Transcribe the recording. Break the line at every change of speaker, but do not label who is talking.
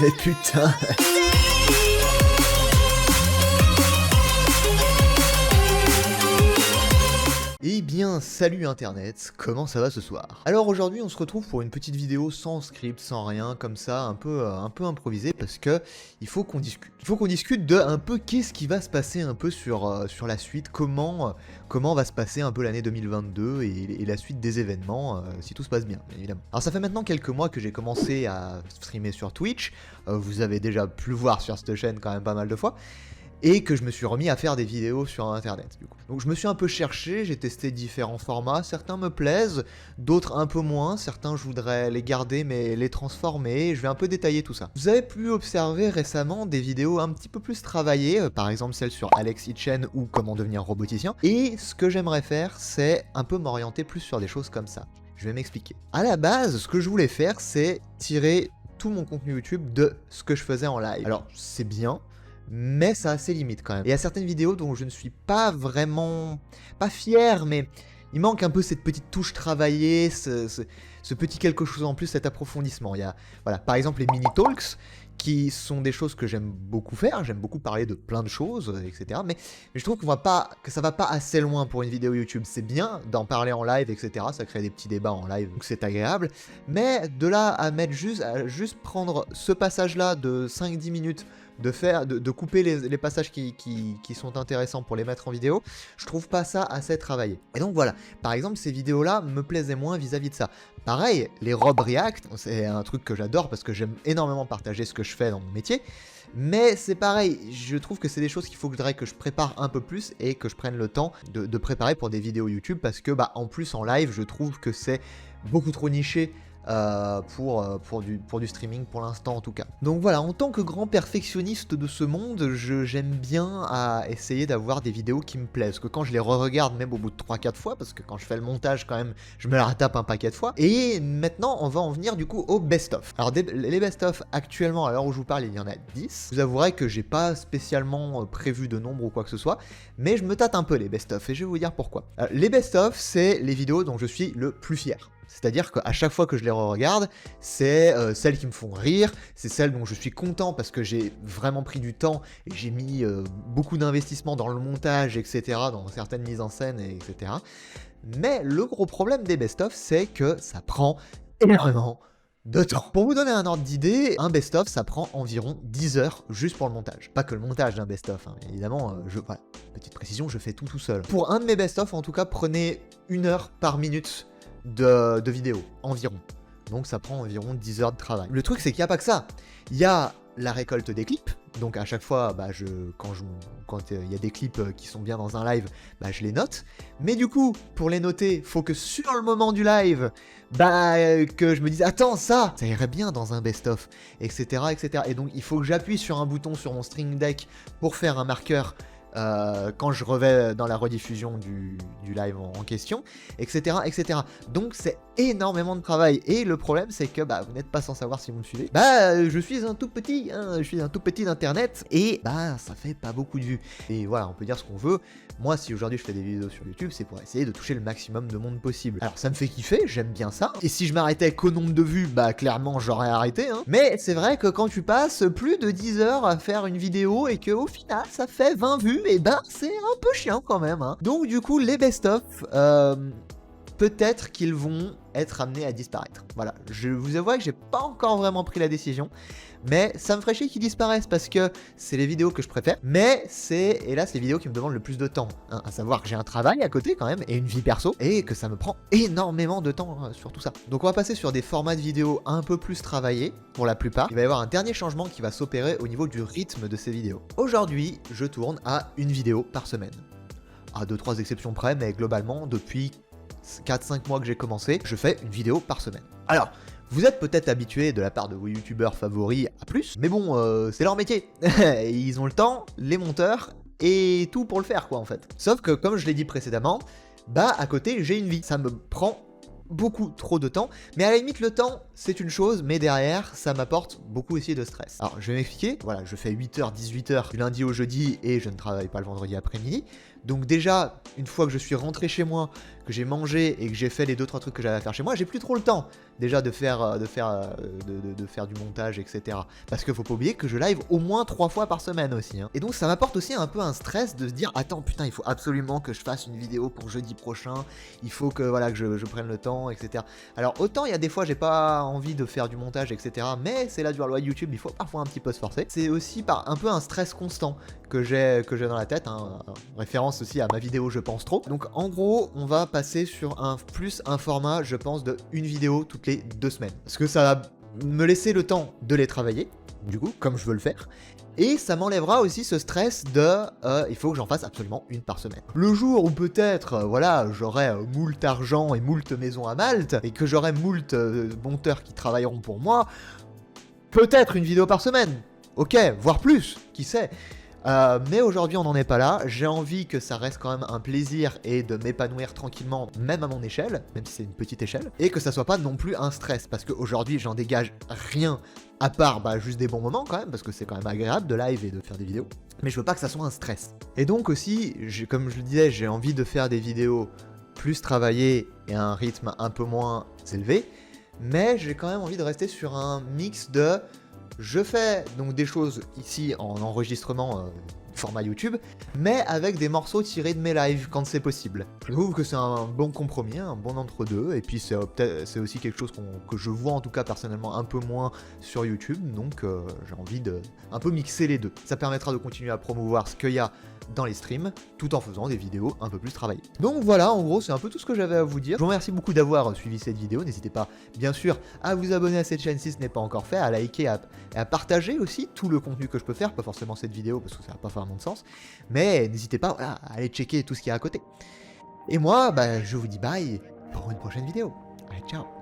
Mais putain. Eh bien, salut internet, comment ça va ce soir? Alors aujourd'hui on se retrouve pour une petite vidéo sans script, sans rien, comme ça, un peu improvisé, parce que il faut qu'on discute. Il faut qu'on discute de un peu qu'est-ce qui va se passer un peu sur la suite, comment va se passer un peu l'année 2022 et la suite des événements, si tout se passe bien, évidemment. Alors ça fait maintenant quelques mois que j'ai commencé à streamer sur Twitch, vous avez déjà pu le voir sur cette chaîne quand même pas mal de fois, et que je me suis remis à faire des vidéos sur internet du coup. Donc je me suis un peu cherché, j'ai testé différents formats, certains me plaisent, d'autres un peu moins, certains je voudrais les garder mais les transformer, je vais un peu détailler tout ça. Vous avez pu observer récemment des vidéos un petit peu plus travaillées, par exemple celle sur Alex Hitchen ou comment devenir roboticien, et ce que j'aimerais faire c'est un peu m'orienter plus sur des choses comme ça. Je vais m'expliquer. À la base, ce que je voulais faire c'est tirer tout mon contenu YouTube de ce que je faisais en live. Alors c'est bien, mais ça a ses limites quand même. Et il y a certaines vidéos dont je ne suis pas vraiment, pas fier, mais il manque un peu cette petite touche travaillée, ce petit quelque chose en plus, cet approfondissement. Il y a, voilà, par exemple les mini talks, qui sont des choses que j'aime beaucoup faire, j'aime beaucoup parler de plein de choses, etc. Mais je trouve que ça va pas assez loin pour une vidéo YouTube. C'est bien d'en parler en live, etc. Ça crée des petits débats en live, donc c'est agréable. Mais de là à mettre juste prendre ce passage-là de 5-10 minutes, de couper les passages qui sont intéressants pour les mettre en vidéo, je trouve pas ça assez travaillé. Et donc voilà, par exemple ces vidéos-là me plaisaient moins vis-à-vis de ça. Pareil, les Rob React, c'est un truc que j'adore parce que j'aime énormément partager ce que je fais dans mon métier. Mais c'est pareil, je trouve que c'est des choses qu'il faudrait que je prépare un peu plus et que je prenne le temps de préparer pour des vidéos YouTube parce que en plus en live je trouve que c'est beaucoup trop niché pour du streaming pour l'instant en tout cas. Donc voilà, en tant que grand perfectionniste de ce monde, j'aime bien à essayer d'avoir des vidéos qui me plaisent, que quand je les re-regarde même au bout de 3-4 fois, parce que quand je fais le montage quand même, je me la retape un paquet de fois. Et maintenant on va en venir du coup au best-of. Alors les best-of actuellement, à l'heure où je vous parle, il y en a 10. Vous avouerez que j'ai pas spécialement prévu de nombre ou quoi que ce soit, mais je me tâte un peu les best-of et je vais vous dire pourquoi. Les best-of, c'est les vidéos dont je suis le plus fier. C'est-à-dire qu'à chaque fois que je les re-regarde, c'est celles qui me font rire, c'est celles dont je suis content parce que j'ai vraiment pris du temps et j'ai mis beaucoup d'investissement dans le montage, etc., dans certaines mises en scène, etc. Mais le gros problème des best-of, c'est que ça prend énormément de temps. Pour vous donner un ordre d'idée, un best-of, ça prend environ 10 heures juste pour le montage. Pas que le montage d'un best-of, hein. Évidemment, voilà, petite précision, je fais tout seul. Pour un de mes best-of, en tout cas, prenez 1 heure par minute de vidéo, environ. Donc ça prend environ 10 heures de travail. Le truc c'est qu'il n'y a pas que ça. Il y a la récolte des clips. Donc à chaque fois, quand il y a des clips qui sont bien dans un live, je les note. Mais du coup, pour les noter, faut que sur le moment du live, que je me dise, attends, ça irait bien dans un best-of, etc., etc. Et donc il faut que j'appuie sur un bouton sur mon Stream Deck pour faire un marqueur quand je revais dans la rediffusion du live en question, etc., etc. Donc c'est énormément de travail, et le problème c'est que vous n'êtes pas sans savoir si vous me suivez, je suis un tout petit, je suis un tout petit d'internet, et ça fait pas beaucoup de vues. Et voilà, on peut dire ce qu'on veut. Moi, si aujourd'hui je fais des vidéos sur YouTube, c'est pour essayer de toucher le maximum de monde possible. Alors ça me fait kiffer, j'aime bien ça, et si je m'arrêtais qu'au nombre de vues, clairement j'aurais arrêté, hein. Mais c'est vrai que quand tu passes plus de 10 heures à faire une vidéo et qu'au final ça fait 20 vues, et c'est un peu chiant quand même, hein. Donc du coup les best-of, peut-être qu'ils vont être amenés à disparaître. Voilà, je vous avoue que j'ai pas encore vraiment pris la décision, mais ça me ferait chier qu'ils disparaissent parce que c'est les vidéos que je préfère, mais c'est hélas les vidéos qui me demandent le plus de temps, hein, à savoir que j'ai un travail à côté quand même et une vie perso, et que ça me prend énormément de temps sur tout ça. Donc on va passer sur des formats de vidéos un peu plus travaillés pour la plupart. Il va y avoir un dernier changement qui va s'opérer au niveau du rythme de ces vidéos. Aujourd'hui, je tourne à une vidéo par semaine. À 2-3 exceptions près, mais globalement, depuis 4-5 mois que j'ai commencé, je fais une vidéo par semaine. Alors, vous êtes peut-être habitués de la part de vos youtubeurs favoris à plus, mais bon, c'est leur métier. Ils ont le temps, les monteurs, et tout pour le faire quoi en fait. Sauf que comme je l'ai dit précédemment, à côté j'ai une vie. Ça me prend beaucoup trop de temps, mais à la limite le temps c'est une chose, mais derrière ça m'apporte beaucoup aussi de stress. Alors je vais m'expliquer, voilà, je fais 8h, 18h du lundi au jeudi et je ne travaille pas le vendredi après-midi, Donc déjà, une fois que je suis rentré chez moi, que j'ai mangé et que j'ai fait les 2-3 trucs que j'avais à faire chez moi, j'ai plus trop le temps déjà de faire du montage, etc. Parce qu'il faut pas oublier que je live au moins 3 fois par semaine aussi, hein. Et donc ça m'apporte aussi un peu un stress de se dire attends putain il faut absolument que je fasse une vidéo pour jeudi prochain, il faut que voilà que je prenne le temps, etc. Alors autant il y a des fois j'ai pas envie de faire du montage, etc. Mais c'est la dure loi de YouTube, il faut parfois un petit peu se forcer. C'est aussi par un peu un stress constant que j'ai dans la tête, hein, référence aussi à ma vidéo je pense trop. Donc en gros on va passer sur un format je pense de une vidéo toutes les 2 semaines. Parce que ça va me laisser le temps de les travailler, du coup comme je veux le faire. Et ça m'enlèvera aussi ce stress de il faut que j'en fasse absolument une par semaine. Le jour où peut-être voilà j'aurai moult argent et moult maisons à Malte et que j'aurai moult monteurs qui travailleront pour moi, peut-être une vidéo par semaine. Ok, voire plus, qui sait. Mais aujourd'hui on n'en est pas là, j'ai envie que ça reste quand même un plaisir et de m'épanouir tranquillement, même à mon échelle, même si c'est une petite échelle, et que ça soit pas non plus un stress, parce qu'aujourd'hui j'en dégage rien, à part juste des bons moments quand même, parce que c'est quand même agréable de live et de faire des vidéos, mais je veux pas que ça soit un stress. Et donc aussi, comme je le disais, j'ai envie de faire des vidéos plus travaillées et à un rythme un peu moins élevé, mais j'ai quand même envie de rester sur un mix de... Je fais donc des choses ici en enregistrement format YouTube, mais avec des morceaux tirés de mes lives quand c'est possible. Je trouve que c'est un bon compromis, un bon entre-deux, et puis c'est aussi quelque chose que je vois en tout cas personnellement un peu moins sur YouTube, donc j'ai envie de un peu mixer les deux. Ça permettra de continuer à promouvoir ce qu'il y a dans les streams, tout en faisant des vidéos un peu plus travaillées. Donc voilà, en gros, c'est un peu tout ce que j'avais à vous dire. Je vous remercie beaucoup d'avoir suivi cette vidéo. N'hésitez pas, bien sûr, à vous abonner à cette chaîne si ce n'est pas encore fait, à liker et à partager aussi tout le contenu que je peux faire, pas forcément cette vidéo parce que ça n'a pas vraiment de sens, mais n'hésitez pas voilà, à aller checker tout ce qu'il y a à côté. Et moi, je vous dis bye pour une prochaine vidéo. Allez, ciao!